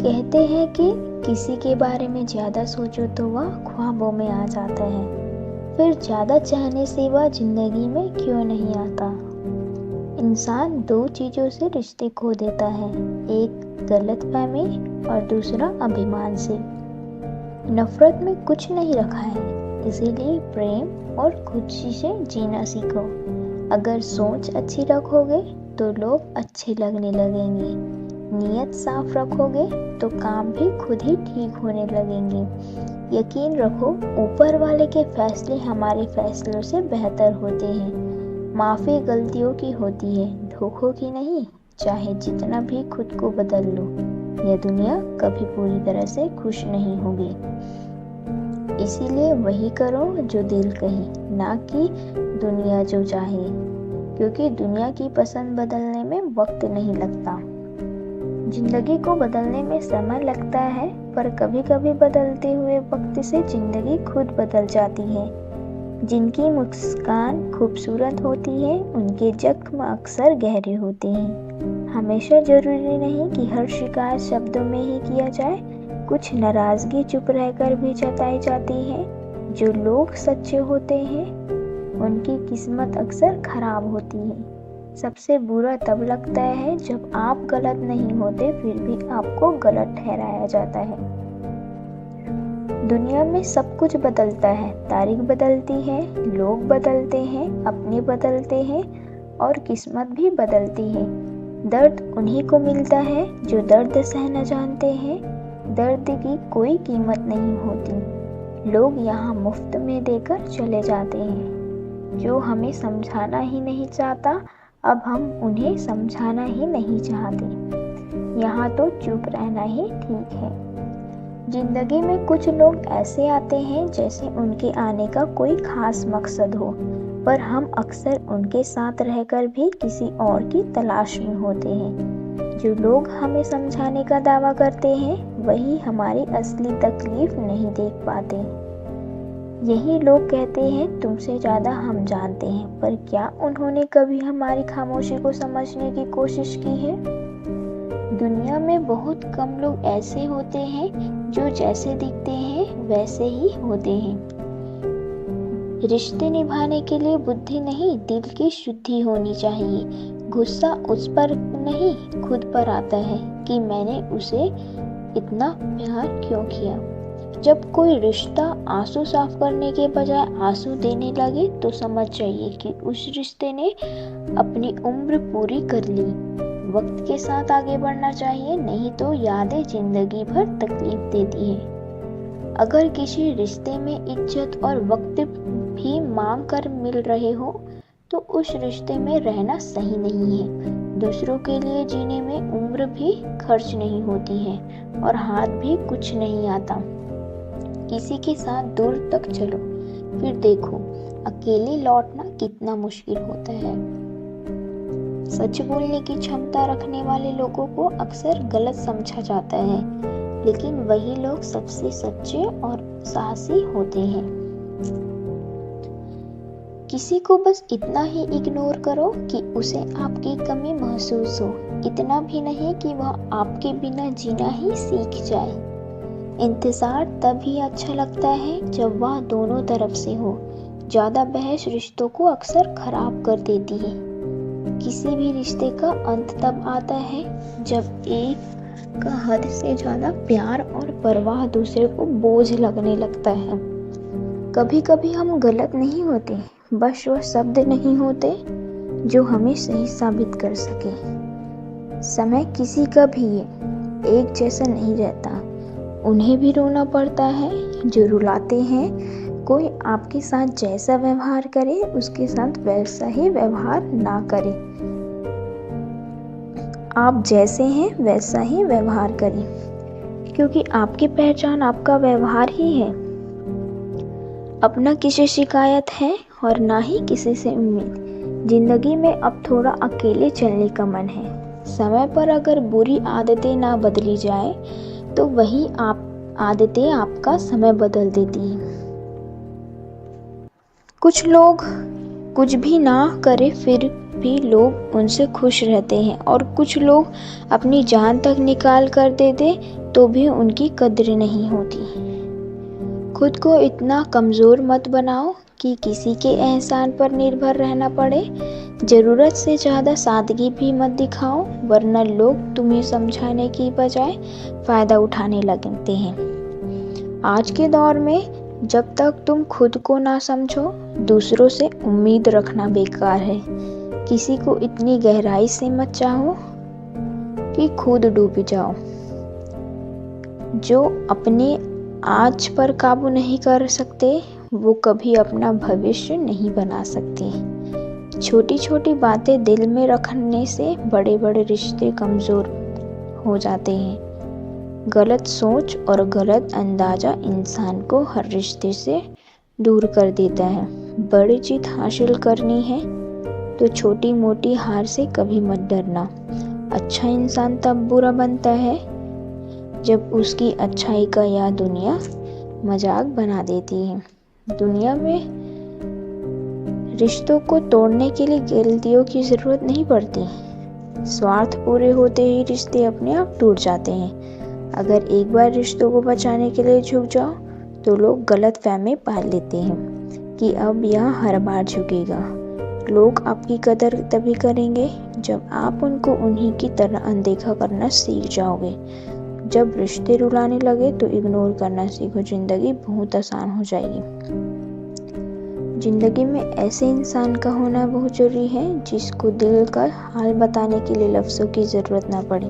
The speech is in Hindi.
कहते हैं कि किसी के बारे में ज़्यादा सोचो तो वह ख्वाबों में आ जाता है, फिर ज़्यादा चाहने से वह जिंदगी में क्यों नहीं आता। इंसान दो चीज़ों से रिश्ते खो देता है, एक गलतफहमी और दूसरा अभिमान से। नफरत में कुछ नहीं रखा है, इसीलिए प्रेम और खुशी से जीना सीखो। अगर सोच अच्छी रखोगे तो लोग अच्छे लगने लगेंगे, नीयत साफ रखोगे तो काम भी खुद ही ठीक होने लगेंगे। यकीन रखो, ऊपर वाले के फैसले हमारे फैसलों से बेहतर होते हैं। माफ़ी गलतियों की होती है, धोखों की नहीं। चाहे जितना भी खुद को बदल लो, यह दुनिया कभी पूरी तरह से खुश नहीं होगी। इसीलिए वही करो जो दिल कहे, ना कि दुनिया जो चाहे, क्योंकि दुनिया की पसंद बदलने में वक्त नहीं लगता। जिंदगी को बदलने में समय लगता है, पर कभी कभी बदलते हुए वक्त से जिंदगी खुद बदल जाती है। जिनकी मुस्कान खूबसूरत होती है, उनके जख्म अक्सर गहरे होते हैं। हमेशा जरूरी नहीं कि हर शिकायत शब्दों में ही किया जाए, कुछ नाराजगी चुप रहकर भी जताई जाती है। जो लोग सच्चे होते हैं, उनकी किस्मत अक्सर खराब होती है। सबसे बुरा तब लगता है जब आप गलत नहीं होते, फिर भी आपको गलत ठहराया जाता है। दुनिया में सब कुछ बदलता है, तारीख बदलती है, लोग बदलते हैं, अपने बदलते हैं और किस्मत भी बदलती है। दर्द उन्हीं को मिलता है जो दर्द सहना जानते हैं। दर्द की कोई कीमत नहीं होती, लोग यहाँ मुफ्त में देकर चले जाते हैं। जो हमें समझाना ही नहीं चाहता, अब हम उन्हें समझाना ही नहीं चाहते। यहाँ तो चुप रहना ही ठीक है। जिंदगी में कुछ लोग ऐसे आते हैं जैसे उनके आने का कोई खास मकसद हो, पर हम अक्सर उनके साथ रहकर भी किसी और की तलाश में होते हैं। जो लोग हमें समझाने का दावा करते हैं, वही हमारी असली तकलीफ नहीं देख पाते। यही लोग कहते हैं तुमसे ज़्यादा हम जानते हैं, पर क्या उन्होंने कभी हमारी खामोशी को समझने की कोशिश की है? दुनिया में बहुत कम लोग ऐसे होते हैं जो जैसे दिखते हैं वैसे ही होते हैं। रिश्ते निभाने के लिए बुद्धि नहीं, दिल की शुद्धि होनी चाहिए। गुस्सा उस पर नहीं, खुद पर आता है कि मैंने उसे इतना प्यार क्यों किया। जब कोई रिश्ता आंसू साफ करने के बजाय आंसू देने लगे, तो समझ जाइए कि उस रिश्ते ने अपनी उम्र पूरी कर ली। वक्त के साथ आगे बढ़ना चाहिए, नहीं तो यादें जिंदगी भर तकलीफ देती है। अगर किसी रिश्ते में इज्जत और वक्त भी मांग कर मिल रहे हो, तो उस रिश्ते में रहना सही नहीं है। दूसरों के लिए जीने में उम्र भी खर्च नहीं होती है और हाथ भी कुछ नहीं आता। किसी के साथ दूर तक चलो, फिर देखो अकेले लौटना कितना मुश्किल होता है। सच बोलने की क्षमता रखने वाले लोगों को अक्सर गलत समझा जाता है, लेकिन वही लोग सबसे सच्चे और साहसी होते हैं। किसी को बस इतना ही इग्नोर करो कि उसे आपकी कमी महसूस हो, इतना भी नहीं कि वह आपके बिना जीना ही सीख जाए। इंतज़ार तभी अच्छा लगता है जब वह दोनों तरफ से हो। ज़्यादा बहस रिश्तों को अक्सर खराब कर देती है। किसी भी रिश्ते का अंत तब आता है जब एक का हद से ज़्यादा प्यार और परवाह दूसरे को बोझ लगने लगता है। कभी कभी हम गलत नहीं होते, बस वह शब्द नहीं होते जो हमें सही साबित कर सके। समय किसी का भी एक जैसा नहीं रहता, उन्हें भी रोना पड़ता है जो रुलाते हैं। कोई आपके साथ जैसा व्यवहार करे, उसके साथ वैसा ही व्यवहार ना करे। आप जैसे हैं वैसा ही व्यवहार करें, क्योंकि आपकी पहचान आपका व्यवहार ही है। अब न किसी शिकायत है और ना ही किसी से उम्मीद। जिंदगी में अब थोड़ा अकेले चलने का मन है। समय पर अगर बुरी आदतें ना बदली जाए, तो वही आदतें आपका समय बदल देती हैं। कुछ लोग कुछ भी ना करे फिर भी लोग उनसे खुश रहते हैं और कुछ लोग अपनी जान तक निकाल कर दे दे तो भी उनकी कद्र नहीं होती। खुद को इतना कमज़ोर मत बनाओ कि किसी के एहसान पर निर्भर रहना पड़े। ज़रूरत से ज़्यादा सादगी भी मत दिखाओ, वरना लोग तुम्हें समझाने की बजाय फ़ायदा उठाने लगते हैं। आज के दौर में जब तक तुम खुद को ना समझो, दूसरों से उम्मीद रखना बेकार है। किसी को इतनी गहराई से मत चाहो कि खुद डूब जाओ। जो अपने आज पर काबू नहीं कर सकते, वो कभी अपना भविष्य नहीं बना सकते। छोटी छोटी बातें दिल में रखने से बड़े बड़े रिश्ते कमज़ोर हो जाते हैं। गलत सोच और गलत अंदाज़ा इंसान को हर रिश्ते से दूर कर देता है। बड़ी जीत हासिल करनी है तो छोटी मोटी हार से कभी मत डरना। अच्छा इंसान तब बुरा बनता है जब उसकी अच्छाई का यह दुनिया मजाक बना देती है। दुनिया में रिश्तों को तोड़ने के लिए गलतियों की ज़रूरत नहीं पड़ती। स्वार्थ पूरे होते ही रिश्ते अपने आप टूट जाते हैं। अगर एक बार रिश्तों को बचाने के लिए झुक जाओ तो लोग गलत फहमी पाल लेते हैं कि अब यह हर बार झुकेगा। लोग आपकी कदर तभी करेंगे जब आप उनको उन्हीं की तरह अनदेखा करना सीख जाओगे। जब रिश्ते रुलाने लगे तो इग्नोर करना सीखो, ज़िंदगी बहुत आसान हो जाएगी। ज़िंदगी में ऐसे इंसान का होना बहुत ज़रूरी है जिसको दिल का हाल बताने के लिए लफ्ज़ों की ज़रूरत ना पड़े।